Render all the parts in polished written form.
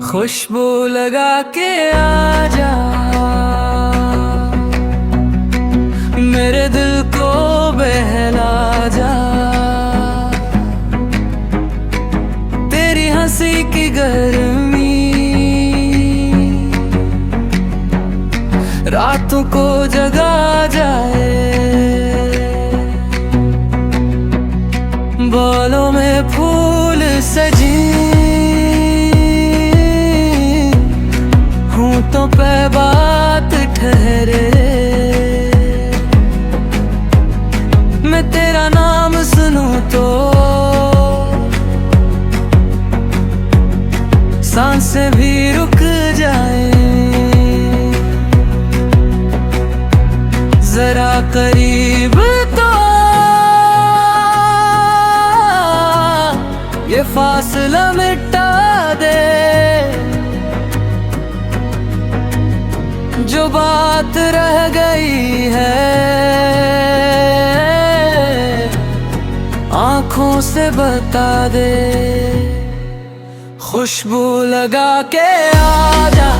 खुशबू लगा के आजा, मेरे दिल को बहला जा। तेरी हंसी की गर्मी रातों को जगा जाए। बालों में फूल सजी, होंठों पे बात ठहरे। मैं तेरा नाम सुनूं तो सांसें भी रुक जाए। जरा करीब तो ये फासला मिटा दे, जो बात रह गई है आंखों से बता दे। खुशबू लगा के आजा,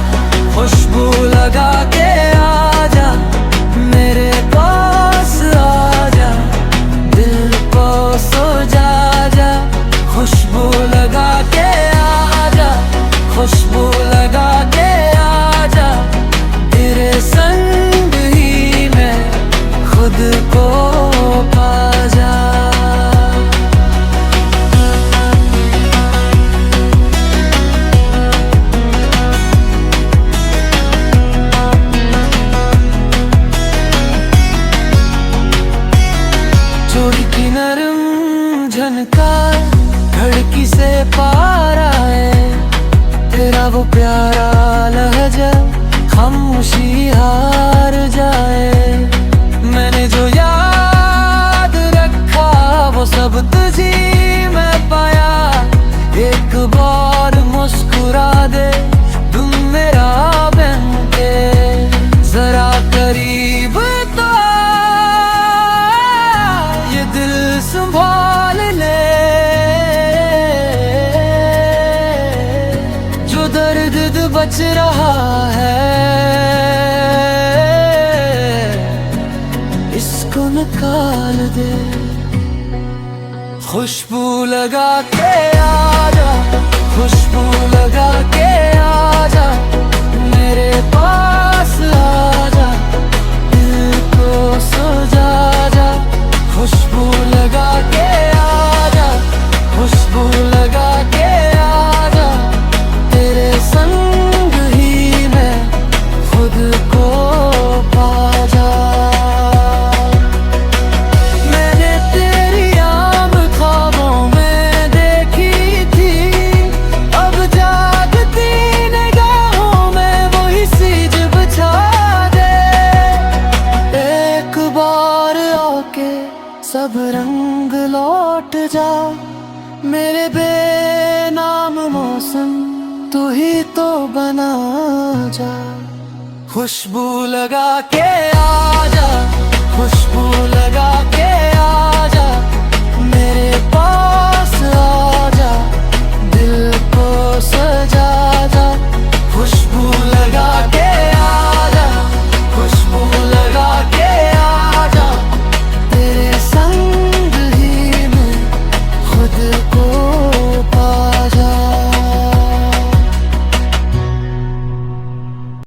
खुशबू लगा के आजा, मेरे पास आजा, दिल को सजा जा। खुशबू लगा के आजा, खुशबू लगा के आजा, तेरे संग ही मैं खुद को पा जा। चोरी की नरम झनकार खिड़की से पार आए, तेरा वो प्यारा लहजा खामोशी हार जाए। मैंने जो याद रखा वो सब तुझी में पाया। एक बार मुस्कुरा दे तुम मेरा बन के, जरा करीब तो ये दिल संभाल ले। जो दर्द बच रहा है इसको निकाल दे। खुशबू लगा के आजा, खुशबू लगा के आजा, मेरे पास आजा, दिल को सजा जा। खुशबू लगा के आजा, खुशबू लगा के आजा, तेरे संग ही मैं खुद को पा जा। मैंने तेरी आम ख्वाबों में देखी थी, अब जागती निगाहों में वही सीज बिछा दे। एक बार आके सब रंग लौट जा, मेरे बेनाम मौसम तू ही तो बना जा। खुशबू लगा के आजा, खुशबू लगा के आजा, मेरे पास